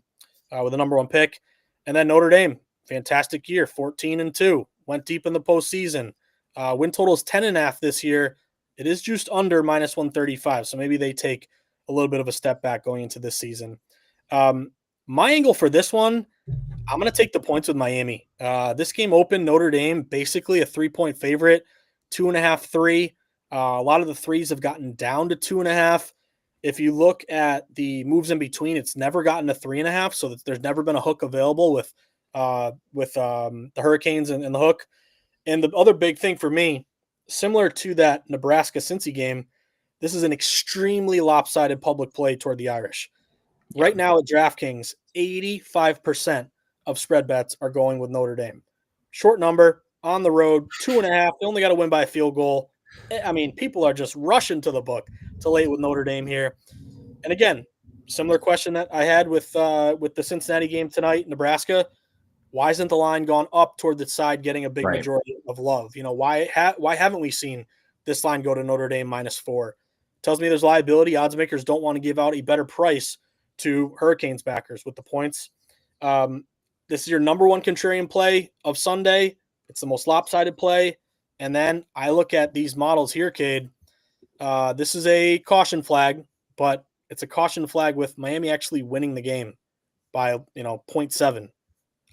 number 1 pick. And then Notre Dame, fantastic year, 14-2, went deep in the postseason. Win total is 10.5 this year. It is just under -135. So maybe they take a little bit of a step back going into this season. My angle for this one, I'm going to take the points with Miami. This game opened Notre Dame basically a 3-point favorite, 2.5, 3. A lot of the threes have gotten down to 2.5. If you look at the moves in between, it's never gotten to 3.5. So there's never been a hook available with the Hurricanes and the hook. And the other big thing for me, similar to that Nebraska-Cincy game, this is an extremely lopsided public play toward the Irish. Right now at DraftKings, 85% of spread bets are going with Notre Dame. Short number, on the road, 2.5. They only got to win by a field goal. I mean, people are just rushing to the book to lay it with Notre Dame here. And again, similar question that I had with the Cincinnati game tonight, Nebraska. Why isn't the line gone up toward the side, getting a big majority of love? Why haven't we seen this line go to Notre Dame -4? Tells me there's liability. Odds makers don't want to give out a better price to Hurricanes backers with the points. This is your number 1 contrarian play of Sunday. It's the most lopsided play. And then I look at these models here, Cade. This is a caution flag, but it's a caution flag with Miami actually winning the game by 0.7.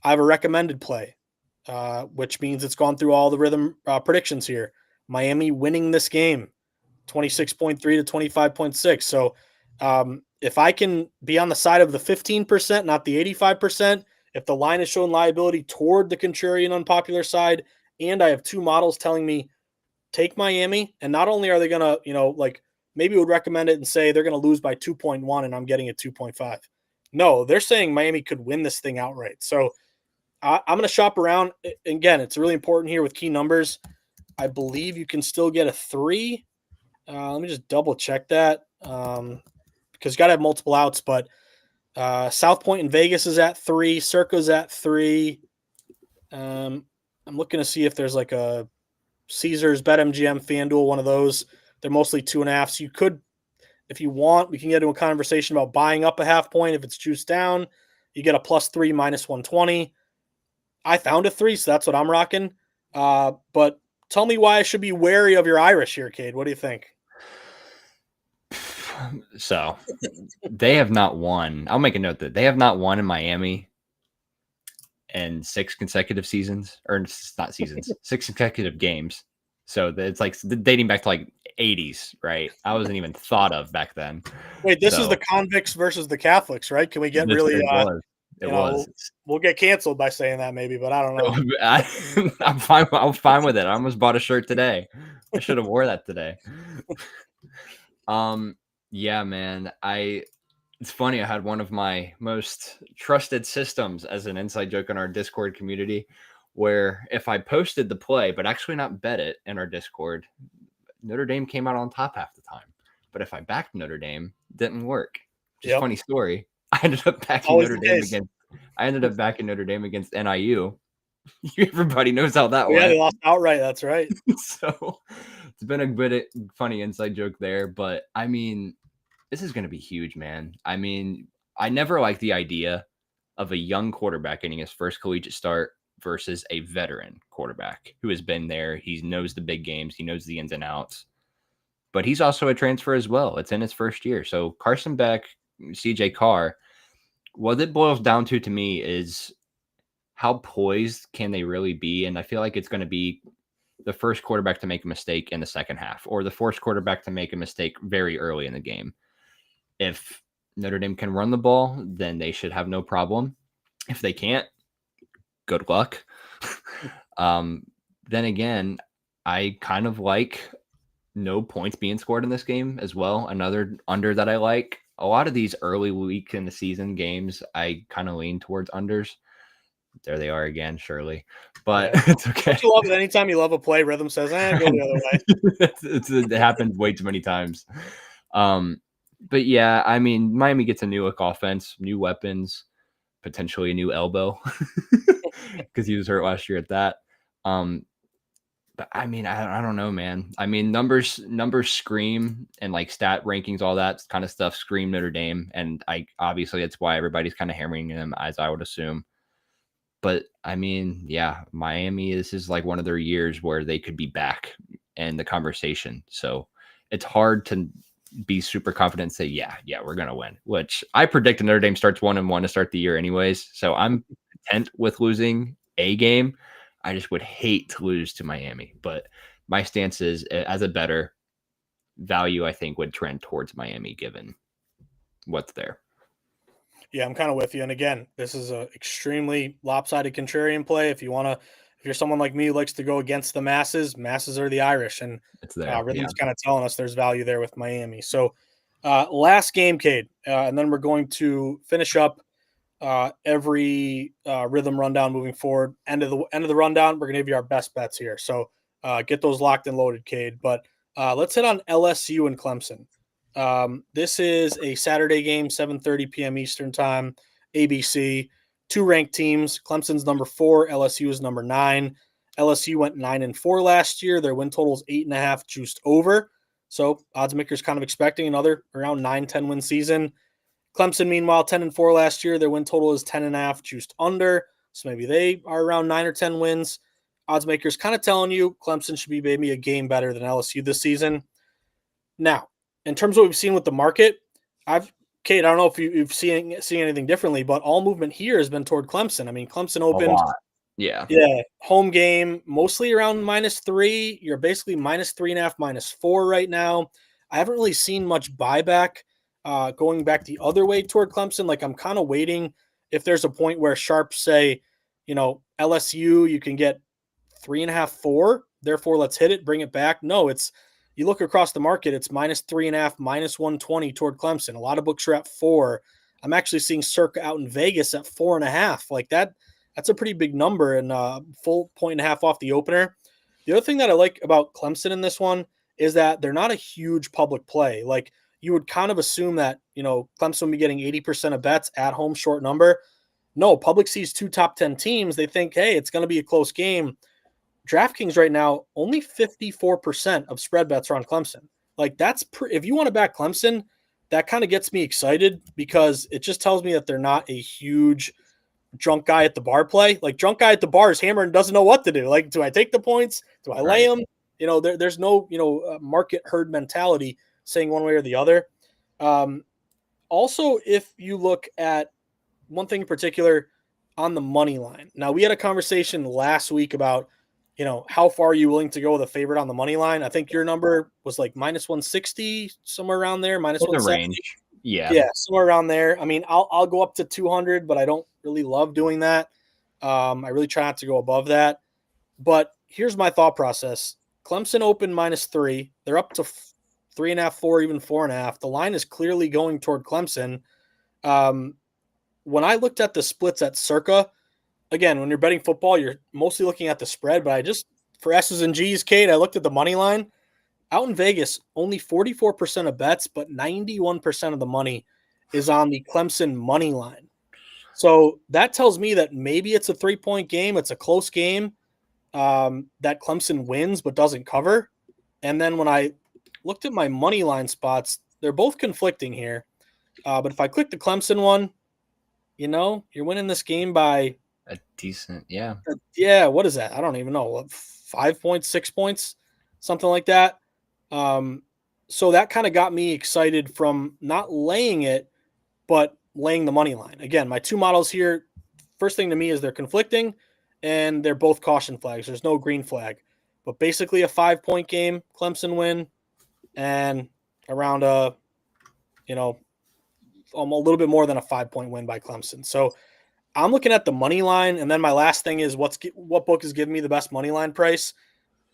I have a recommended play, which means it's gone through all the rhythm predictions here. Miami winning this game, 26.3 to 25.6. So if I can be on the side of the 15%, not the 85%, if the line is showing liability toward the contrarian unpopular side, and I have 2 models telling me take Miami, and not only are they going to, maybe would recommend it and say they're going to lose by 2.1 and I'm getting it 2.5. No, they're saying Miami could win this thing outright. So I'm going to shop around. Again, it's really important here with key numbers. I believe you can still get a 3. Let me just double check that because you got to have multiple outs. But South Point in Vegas is at 3. Circa's at 3. I'm looking to see if there's like a Caesars, BetMGM, FanDuel, one of those. They're mostly 2.5. So you could, if you want, we can get into a conversation about buying up a half point. If it's juiced down, you get a +3 -120. I found a 3, so that's what I'm rocking. But tell me why I should be wary of your Irish here, Cade. What do you think? So they have not won. I'll make a note that they have not won in Miami in 6 consecutive seasons, or not seasons, 6 consecutive games. So it's like dating back to like 80s, right? I wasn't even thought of back then. Wait, this is the convicts versus the Catholics, right? Can we get really? It was. We'll get canceled by saying that maybe, but I don't know. I'm fine. I'm fine with it. I almost bought a shirt today. I should have wore that today. Yeah, man. It's funny. I had one of my most trusted systems as an inside joke in our Discord community, where if I posted the play, but actually not bet it in our Discord, Notre Dame came out on top half the time. But if I backed Notre Dame, didn't work. Just funny story. I ended up backing Notre Dame against NIU. Everybody knows how that went. Yeah, they lost outright. That's right. So it's been a bit funny inside joke there. But I mean, this is going to be huge, man. I mean, I never liked the idea of a young quarterback getting his first collegiate start versus a veteran quarterback who has been there. He knows the big games. He knows the ins and outs. But he's also a transfer as well. It's in his first year. So Carson Beck, CJ Carr, what it boils down to me is how poised can they really be? And I feel like it's going to be the first quarterback to make a mistake in the second half, or the first quarterback to make a mistake very early in the game. If Notre Dame can run the ball, then they should have no problem. If they can't, good luck. Then again, I kind of like no points being scored in this game as well. Another under that I like. A lot of these early week in the season games, I kind of lean towards unders. There they are again, surely. But it's okay. Don't you love it? Anytime you love a play, Rithmm says, go the other way. It happened way too many times. But yeah, I mean, Miami gets a new look offense, new weapons, potentially a new elbow because he was hurt last year at that. But I mean, I don't know, man. I mean, numbers scream, and like stat rankings, all that kind of stuff scream Notre Dame. And obviously that's why everybody's kind of hammering them, as I would assume. But I mean, yeah, Miami, this is like one of their years where they could be back in the conversation. So it's hard to be super confident and say, yeah, we're going to win, which I predict Notre Dame starts 1-1 to start the year anyways. So I'm content with losing a game. I just would hate to lose to Miami, but my stance is, as a better value, I think would trend towards Miami given what's there. Yeah, I'm kind of with you. And again, this is an extremely lopsided contrarian play. If you're someone like me who likes to go against the masses are the Irish, and it's there. Rhythm's kind of telling us there's value there with Miami. So last game, Cade, and then we're going to finish up every Rithmm rundown moving forward. End of the rundown, we're gonna give you our best bets here. So get those locked and loaded, Cade. But let's hit on LSU and Clemson. This is a Saturday game, 7:30 p.m. Eastern time, ABC. 2 ranked teams. Clemson's number 4, LSU is number 9. LSU went 9-4 last year. Their win total is 8.5, juiced over. So odds makers kind of expecting another around 9-10 win season. Clemson, meanwhile, 10-4 last year. Their win total is 10.5, juiced under. So maybe they are around 9 or 10 wins. Odds makers kind of telling you Clemson should be maybe a game better than LSU this season. Now, in terms of what we've seen with the market, Kate, I don't know if you've seen anything differently, but all movement here has been toward Clemson. I mean, Clemson opened, home game, mostly around -3. You're basically -3.5, -4 right now. I haven't really seen much buyback going back the other way toward Clemson. Like, I'm kind of waiting if there's a point where sharps say, LSU, you can get 3.5, 4. Therefore, let's hit it, bring it back. No, you look across the market, it's -3.5, -120 toward Clemson. A lot of books are at 4. I'm actually seeing circa out in Vegas at 4.5. Like that's a pretty big number, and full 1.5 off the opener. The other thing that I like about Clemson in this one is that they're not a huge public play. Like, you would kind of assume that, Clemson would be getting 80% of bets at home, short number. No, public sees 2 top 10 teams. They think, hey, it's going to be a close game. DraftKings right now, only 54% of spread bets are on Clemson. Like, if you want to back Clemson, that kind of gets me excited because it just tells me that they're not a huge drunk guy at the bar play. Like, drunk guy at the bar is hammered and doesn't know what to do. Like, do I take the points? Do I lay them? There's no, market herd mentality saying one way or the other. Also, if you look at one thing in particular on the money line. Now, we had a conversation last week about, how far are you willing to go with a favorite on the money line? I think your number was like minus 160, somewhere around there, minus In the 170. range. Yeah. Yeah, somewhere around there. I mean, I'll go up to 200, but I don't really love doing that. I really try not to go above that. But here's my thought process. Clemson opened -3. They're up to 3.5, 4, even 4.5. The line is clearly going toward Clemson. When I looked at the splits at Circa, again, when you're betting football, you're mostly looking at the spread. But for S's and G's, Kate, I looked at the money line. Out in Vegas, only 44% of bets, but 91% of the money is on the Clemson money line. So that tells me that maybe it's a 3-point game. It's a close game that Clemson wins but doesn't cover. And then when I looked at my money line spots, they're both conflicting here. But if I click the Clemson one, you're winning this game by a decent, yeah. Yeah, what is that? I don't even know. 5 points, 6 points, something like that. So that kind of got me excited from not laying it, but laying the money line. Again, my two models here, first thing to me is they're conflicting and they're both caution flags. There's no green flag, but basically a 5-point game, Clemson win, and around a little bit more than a 5-point win by Clemson. So I'm looking at the money line, and then my last thing is what book is giving me the best money line price.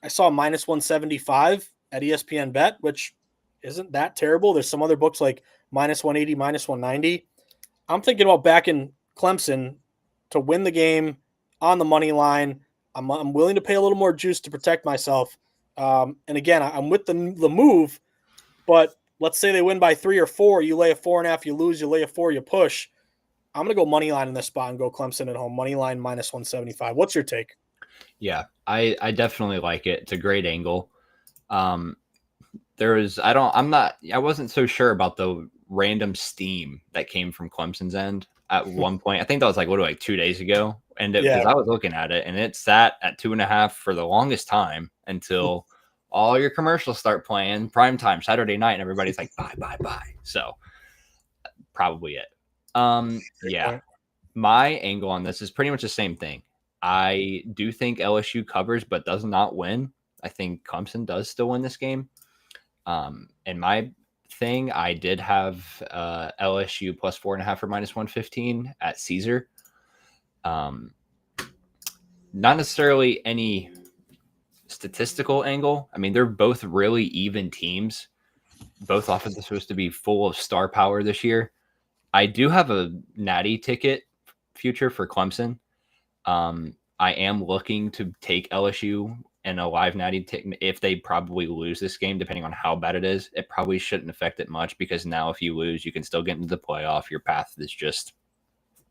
I saw -175 at ESPN Bet, which isn't that terrible. There's some other books like -180, -190. I'm thinking about backing Clemson to win the game on the money line. I'm willing to pay a little more juice to protect myself. And again, I'm with the move, but let's say they win by 3 or 4. You lay a 4.5, you lose. You lay a 4, you push. I'm going to go money line in this spot and go Clemson at home. Money line -175. What's your take? Yeah, I definitely like it. It's a great angle. I wasn't so sure about the random steam that came from Clemson's end at one point. I think that was like 2 days ago. And because I was looking at it and it sat at 2.5 for the longest time until all your commercials start playing primetime Saturday night and everybody's like, buy. So probably it. Yeah, my angle on this is pretty much the same thing. I do think LSU covers, but does not win. I think Clemson does still win this game. And my thing, I did have LSU plus 4.5 for -115 at Caesar. Not necessarily any statistical angle. I mean, they're both really even teams. Both offenses supposed to be full of star power this year. I do have a natty ticket future for Clemson. I am looking to take LSU and a live natty ticket if they probably lose this game, depending on how bad it is. It probably shouldn't affect it much because now if you lose, you can still get into the playoff. Your path is just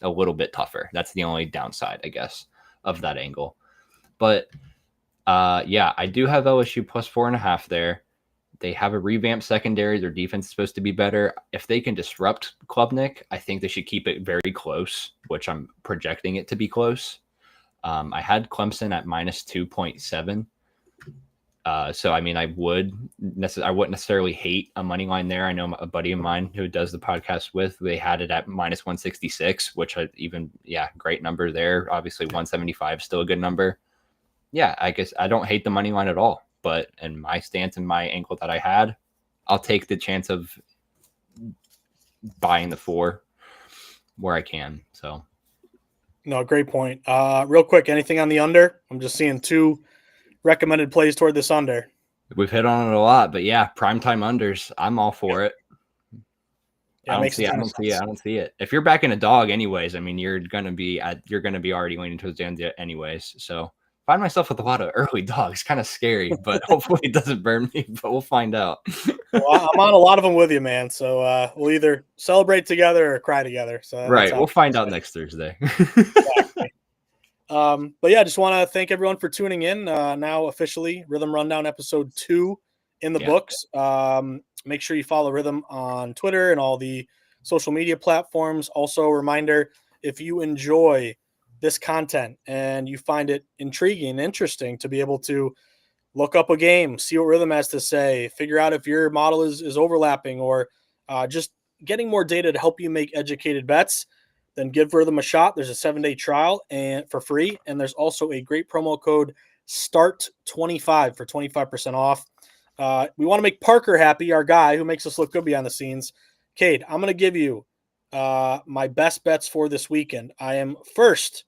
a little bit tougher. That's the only downside, I guess, of that angle. But yeah, I do have LSU plus 4.5 there. They have a revamped secondary. Their defense is supposed to be better. If they can disrupt Klubnik, I think they should keep it very close, which I'm projecting it to be close. I had Clemson at -2.7. So, I mean, I wouldn't necessarily hate a money line there. I know a buddy of mine who does the podcast with, they had it at -166, which great number there. Obviously, 175 is still a good number. Yeah, I guess I don't hate the money line at all. But in my stance and my angle that I had, I'll take the chance of buying the 4 where I can. So, no, great point. Real quick, anything on the under? I'm just seeing 2 recommended plays toward this under. We've hit on it a lot, but yeah, primetime unders. I'm all for it. Yeah, I don't see it. If you're backing a dog, anyways, I mean, you're gonna be already leaning towards the end anyways. So. Find myself with a lot of early dogs, kind of scary, but hopefully it doesn't burn me, but we'll find out. Well, I'm on a lot of them with you, man. So we'll either celebrate together or cry together. So right. We'll find out next Thursday. Exactly. But yeah, just want to thank everyone for tuning in. Now officially Rithmm Rundown episode 2 in the books. Make sure you follow Rithmm on Twitter and all the social media platforms. Also a reminder, if you enjoy this content and you find it intriguing and interesting to be able to look up a game, see what Rithmm has to say, figure out if your model is overlapping or just getting more data to help you make educated bets, then give Rithmm a shot. There's a 7-day trial and for free. And there's also a great promo code START25 for 25% off. We want to make Parker happy, our guy who makes us look good behind the scenes. Cade, I'm going to give you my best bets for this weekend. I am first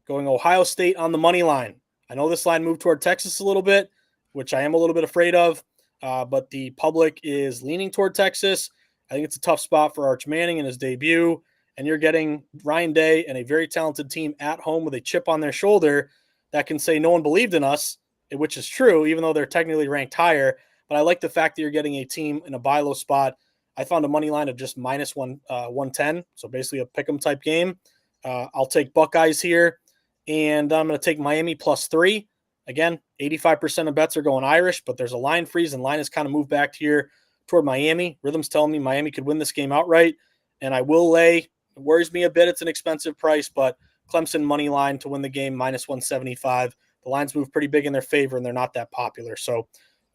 going Ohio State on the money line. I know this line moved toward Texas a little bit, which I am a little bit afraid of, but the public is leaning toward Texas. I think it's a tough spot for Arch Manning in his debut, and you're getting Ryan Day and a very talented team at home with a chip on their shoulder that can say no one believed in us, which is true, even though they're technically ranked higher. But I like the fact that you're getting a team in a buy low spot. I found a money line of just minus 110, so basically a pick 'em type game. I'll take Buckeyes here, and I'm going to take Miami +3. Again, 85% of bets are going Irish, but there's a line freeze, and line has kind of moved back here toward Miami. Rhythm's telling me Miami could win this game outright, and I will lay. It worries me a bit. It's an expensive price, but Clemson money line to win the game minus 175. The lines move pretty big in their favor, and they're not that popular. So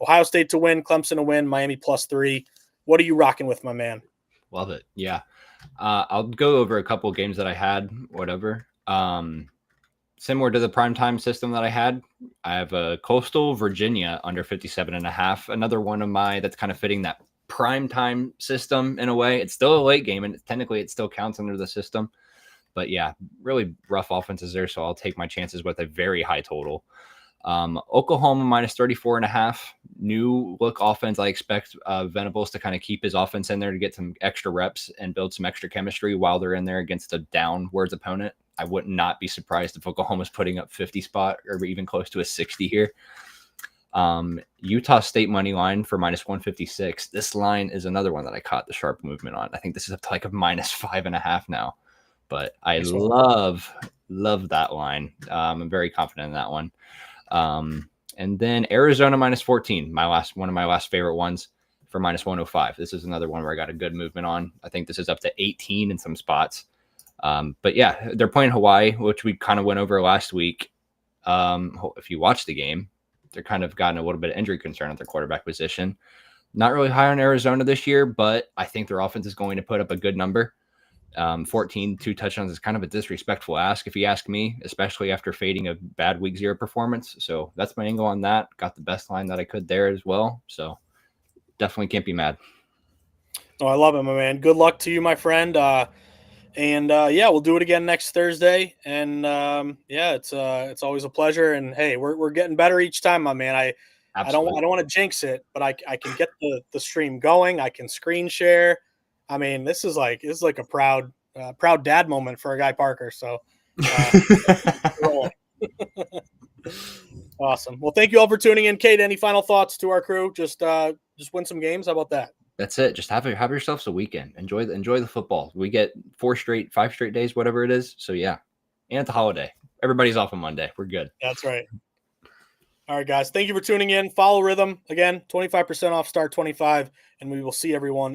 Ohio State to win, Clemson to win, Miami +3. What are you rocking with, my man? Love it. Yeah. I'll go over a couple of games that I had, whatever. Similar to the primetime system that I had, I have a Coastal Virginia under 57.5. Another one of my that's kind of fitting that primetime system in a way. It's still a late game, and technically it still counts under the system. But yeah, really rough offenses there, so I'll take my chances with a very high total. Oklahoma minus 34.5. New look offense. I expect Venables to kind of keep his offense in there to get some extra reps and build some extra chemistry while they're in there against a downwards opponent. I would not be surprised if Oklahoma's putting up 50 spot or even close to a 60 here. Utah State money line for minus 156. This line is another one that I caught the sharp movement on. I think this is up to like a minus 5.5 now, but I love that line. I'm very confident in that one. And then Arizona minus 14, one of my last favorite ones for minus 105. This is another one where I got a good movement on. I think this is up to 18 in some spots. But yeah, they're playing Hawaii, which we kind of went over last week. If you watch the game, they're kind of gotten a little bit of injury concern at their quarterback position. Not really high on Arizona this year, but I think their offense is going to put up a good number. 14, 2 touchdowns is kind of a disrespectful ask, if you ask me, especially after fading a bad week 0 performance. So that's my angle on that. Got the best line that I could there as well. So definitely can't be mad. Oh, I love it, my man. Good luck to you, my friend. Yeah, we'll do it again next Thursday. And yeah, it's always a pleasure. And hey, we're getting better each time, my man. I don't want to jinx it, but I can get the stream going. I can screen share. I mean, this is like a proud dad moment for a guy Parker. So awesome. Well, thank you all for tuning in. Kate, any final thoughts to our crew? Just win some games. How about that? That's it. Just have yourselves a weekend. Enjoy the football. We get 5 straight days, whatever it is. So yeah, and it's a holiday. Everybody's off on Monday. We're good. That's right. All right, guys. Thank you for tuning in. Follow Rithmm again. 25% off. Start 25, and we will see everyone